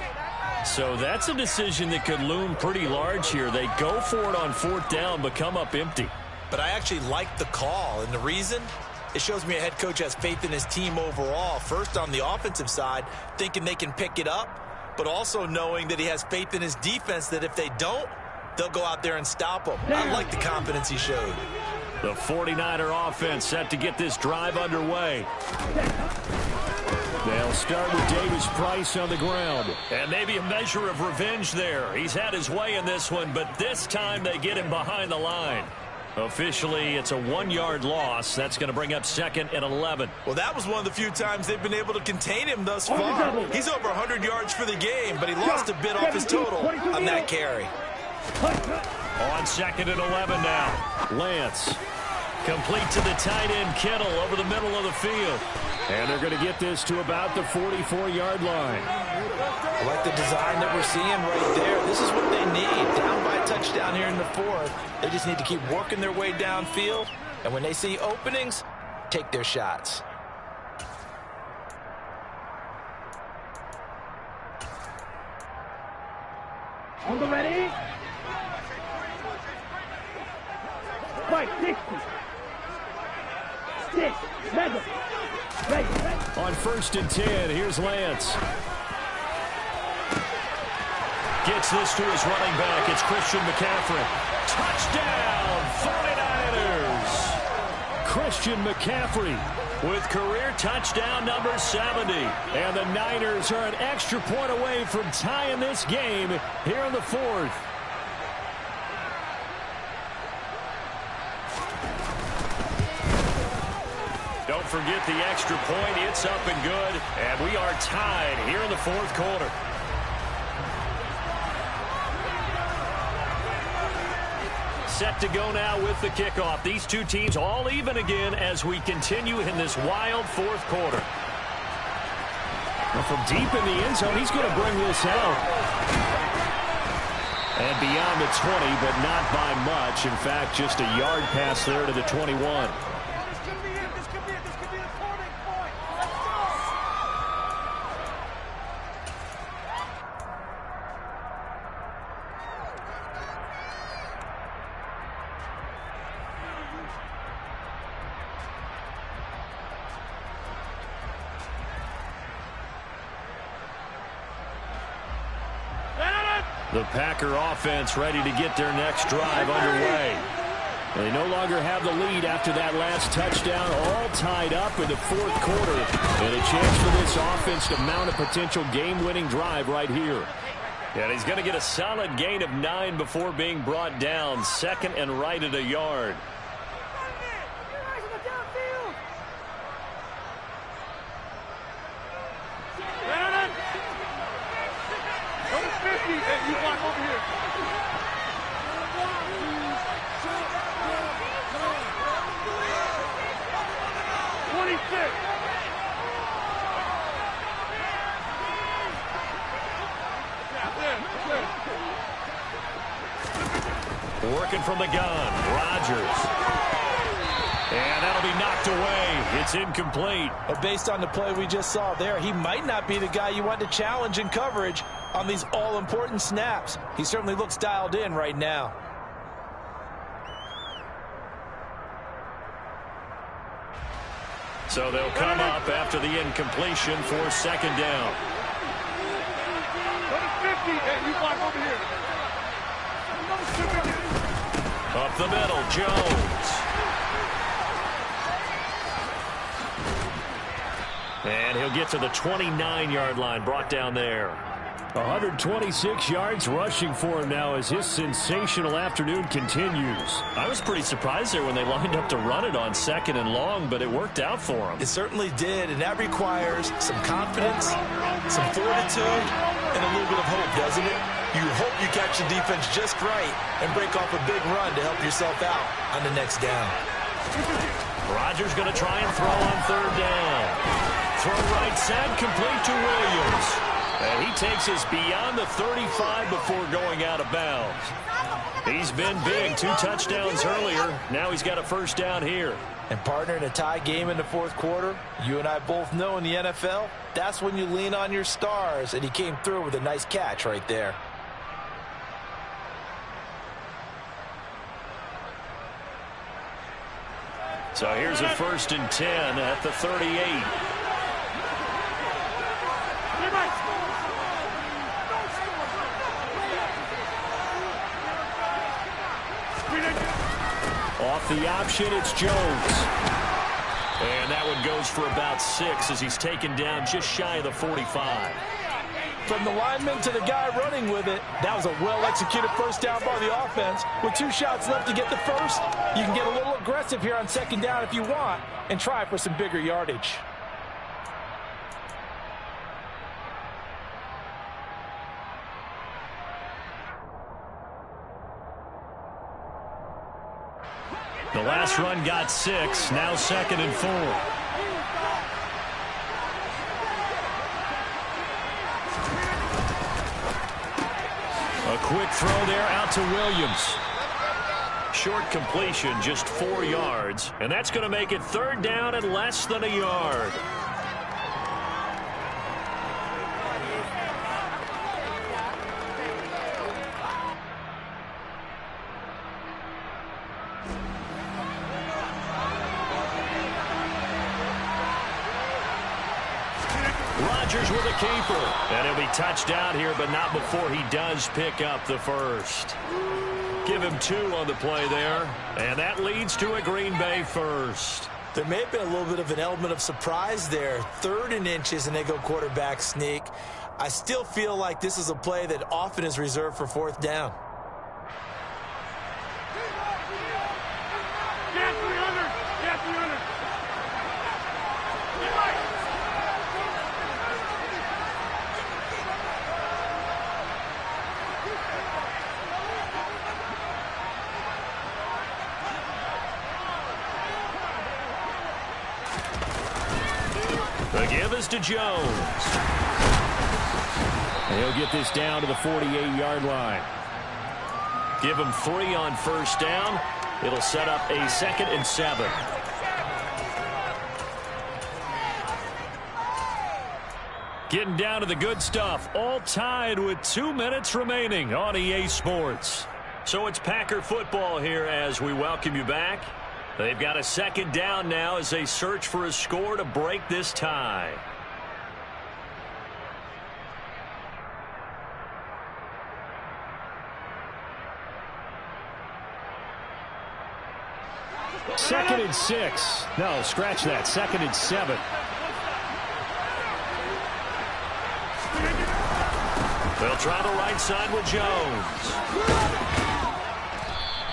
So that's a decision that could loom pretty large here. They go for it on 4th down, but come up empty. But I actually like the call, and the reason? It shows me a head coach has faith in his team overall. First, on the offensive side, thinking they can pick it up, but also knowing that he has faith in his defense that if they don't, they'll go out there and stop them. I like the confidence he showed. The 49er offense set to get this drive underway. They'll start with Davis Price on the ground. And maybe a measure of revenge there. He's had his way in this one, but this time they get him behind the line. Officially, it's a 1-yard loss. That's going to bring up 2nd and 11. Well, that was one of the few times they've been able to contain him thus far. He's over 100 yards for the game, but he lost a bit off his total on that carry. On 2nd and 11 now. Lance. Complete to the tight end, Kittle, over the middle of the field. And they're going to get this to about the 44-yard line. I like the design that we're seeing right there. This is what they need. Down by a touchdown here in the 4th. They just need to keep working their way downfield. And when they see openings, take their shots. On the ready. Fight, 60. 6. Madden. Ready. On 1st and 10, here's Lance. Gets this to his running back. It's Christian McCaffrey. Touchdown, 49ers. Christian McCaffrey with career touchdown number 70. And the Niners are an extra point away from tying this game here in the 4th. Don't forget the extra point. It's up and good. And we are tied here in the 4th quarter. Set to go now with the kickoff. These two teams all even again as we continue in this wild 4th quarter. Well, from deep in the end zone, he's going to bring this out. And beyond the 20, but not by much. In fact, just a yard pass there to the 21. The Packer offense ready to get their next drive underway. They no longer have the lead after that last touchdown, all tied up in the fourth quarter. And a chance for this offense to mount a potential game-winning drive right here. And he's going to get a solid gain of 9 before being brought down. Second and right at a yard. Working from the gun, Rodgers. And that'll be knocked away. It's incomplete. But based on the play we just saw there, he might not be the guy you want to challenge in coverage on these all-important snaps. He certainly looks dialed in right now. So they'll come up after the incompletion for second down. Up the middle, Jones. And he'll get to the 29-yard line, brought down there. 126 yards rushing for him now as his sensational afternoon continues. I was pretty surprised there when they lined up to run it on second and long, but it worked out for him. It certainly did, and that requires some confidence, some fortitude, and a little bit of hope, doesn't it? You hope you catch the defense just right and break off a big run to help yourself out on the next down. Rodgers going to try and throw on third down. Throw right side, complete to Williams. And he takes us beyond the 35 before going out of bounds. He's been big, 2 touchdowns earlier. Now he's got a first down here. And partner, in a tie game in the fourth quarter, you and I both know in the NFL, that's when you lean on your stars. And he came through with a nice catch right there. So here's a 1st and 10 at the 38. Off the option, it's Jones. And that one goes for about 6 as he's taken down just shy of the 45. From the lineman to the guy running with it, that was a well-executed first down by the offense. With 2 shots left to get the first, you can get a little aggressive here on second down if you want and try for some bigger yardage. The last run got 6, now 2nd and 4. A quick throw there out to Williams. Short completion, just 4 yards. And that's going to make it 3rd down and less than a yard. Rodgers with a keeper. And he'll be touched out here, but not before he does pick up the first. Give him 2 on the play there. And that leads to a Green Bay first. There may have been a little bit of an element of surprise there. 3rd and inches, and they go quarterback sneak. I still feel like this is a play that often is reserved for 4th down. The give is to Jones. He'll get this down to the 48-yard line. Give him 3 on first down. It'll set up a 2nd and 7. Getting down to the good stuff. All tied with 2 minutes remaining on EA Sports. So it's Packer football here as we welcome you back. They've got a 2nd down now as they search for a score to break this tie. 2nd and 6. No, scratch that. 2nd and 7. They'll try the right side with Jones.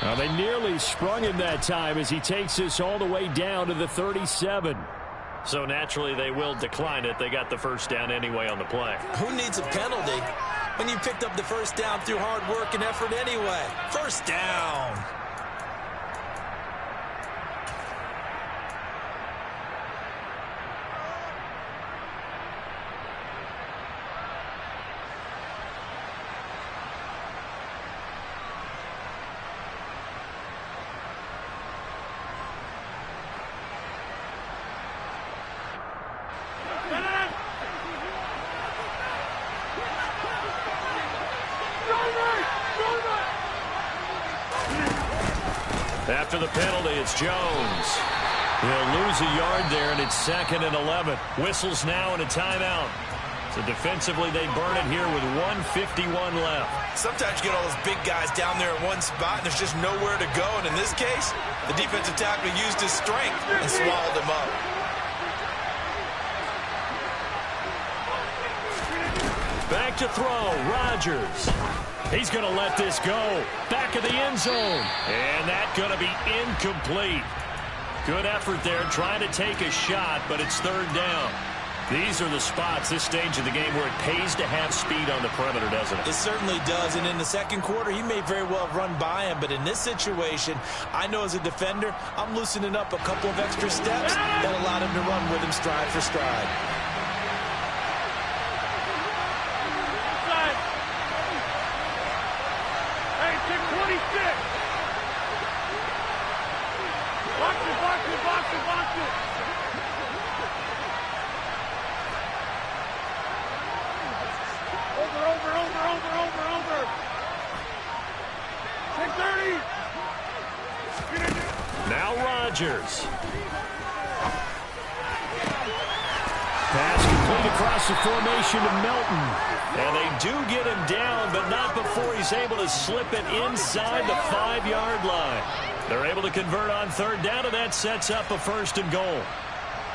Well, they nearly sprung him that time as he takes this all the way down to the 37. So naturally they will decline it. They got the first down anyway on the play. Who needs a penalty when you picked up the first down through hard work and effort anyway? First down. After the penalty, it's Jones. He'll lose a yard there, and it's 2nd and 11. Whistles now and a timeout. So defensively, they burn it here with 1:51 left. Sometimes you get all those big guys down there in one spot, and there's just nowhere to go. And in this case, the defensive tackle used his strength and swallowed him up. Back to throw, Rodgers. He's going to let this go. Back of the end zone. And that's going to be incomplete. Good effort there trying to take a shot, but it's 3rd down. These are the spots, this stage of the game, where it pays to have speed on the perimeter, doesn't it? It certainly does, and in the second quarter, he may very well have run by him, but in this situation, I know as a defender, I'm loosening up a couple of extra steps that allowed him to run with him stride for stride. Now Rodgers. Pass complete across the formation to Melton. And they do get him down, but not before he's able to slip it inside the 5-yard line. They're able to convert on 3rd down, and that sets up a 1st and goal.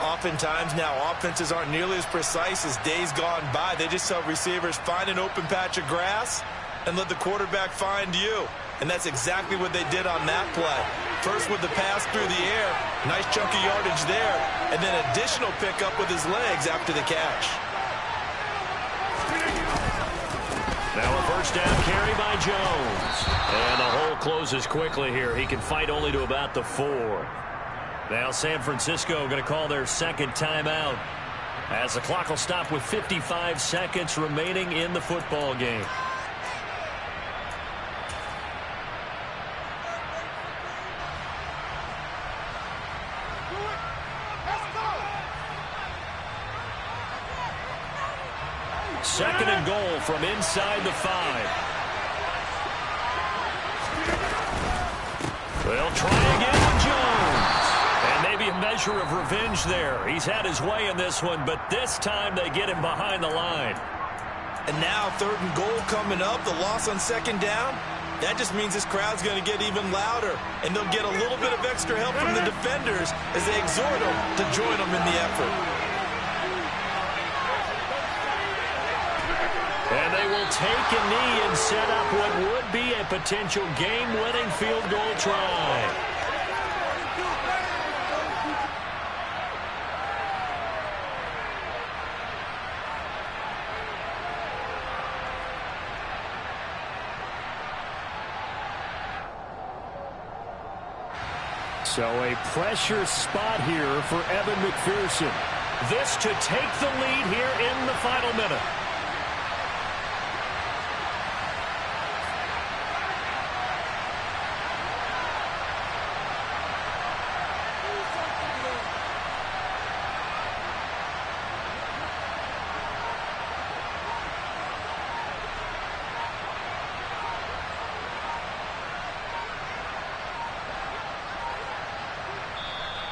Oftentimes now offenses aren't nearly as precise as days gone by. They just tell receivers, find an open patch of grass and let the quarterback find you. And that's exactly what they did on that play. First with the pass through the air, nice chunk of yardage there, and then additional pickup with his legs after the catch. Now a 1st down carry by Jones. And the hole closes quickly here. He can fight only to about the 4. Now San Francisco going to call their 2nd timeout, as the clock will stop with 55 seconds remaining in the football game. Second and goal from inside the 5. They'll try again with Jones. And maybe a measure of revenge there. He's had his way in this one, but this time they get him behind the line. And now 3rd and goal coming up. The loss on 2nd down. That just means this crowd's going to get even louder. And they'll get a little bit of extra help from the defenders as they exhort them to join them in the effort. And they will take a knee and set up what would be a potential game-winning field goal try. So a pressure spot here for Evan McPherson. This to take the lead here in the final minute.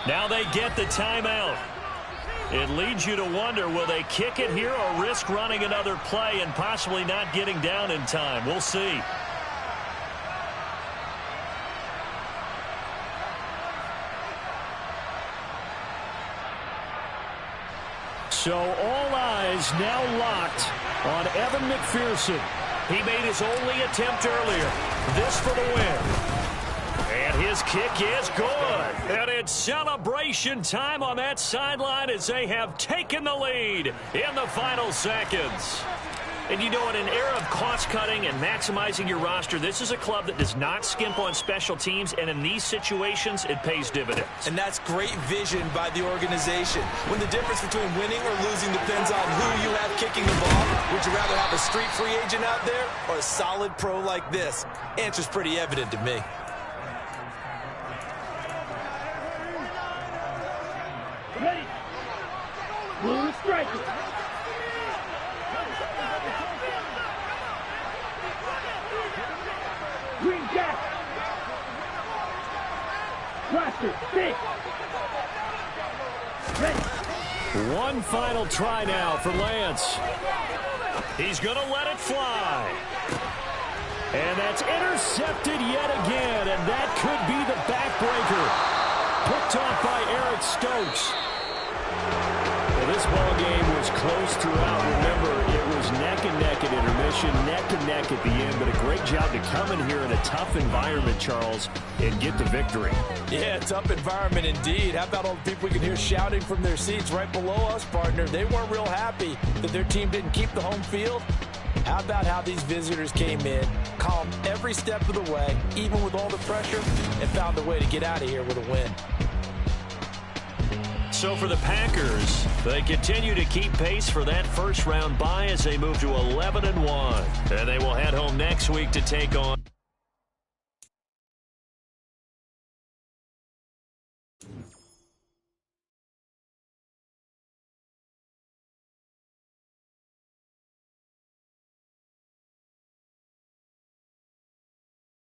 Now they get the timeout. It leads you to wonder, will they kick it here or risk running another play and possibly not getting down in time? We'll see. So all eyes now locked on Evan McPherson. He made his only attempt earlier. This for the win. And his kick is good. And it's celebration time on that sideline as they have taken the lead in the final seconds. And you know, in an era of cost-cutting and maximizing your roster, this is a club that does not skimp on special teams, and in these situations, it pays dividends. And that's great vision by the organization. When the difference between winning or losing depends on who you have kicking the ball, would you rather have a street free agent out there or a solid pro like this? Answer's pretty evident to me. Ready. Blue striker. Green jack. Roster 6. Ready. One final try now for Lance. He's going to let it fly. And that's intercepted yet again, and that could be the backbreaker. Picked off by Eric Stokes. Well, this ball game was close throughout. Remember, it was neck and neck at intermission, neck and neck at the end, but a great job to come in here in a tough environment, Charles, and get the victory. Yeah, tough environment indeed. How about all the people we can hear shouting from their seats right below us, partner? They weren't real happy that their team didn't keep the home field. How about how these visitors came in, calm every step of the way, even with all the pressure, and found a way to get out of here with a win. So for the Packers, they continue to keep pace for that first-round bye as they move to 11-1. And they will head home next week to take on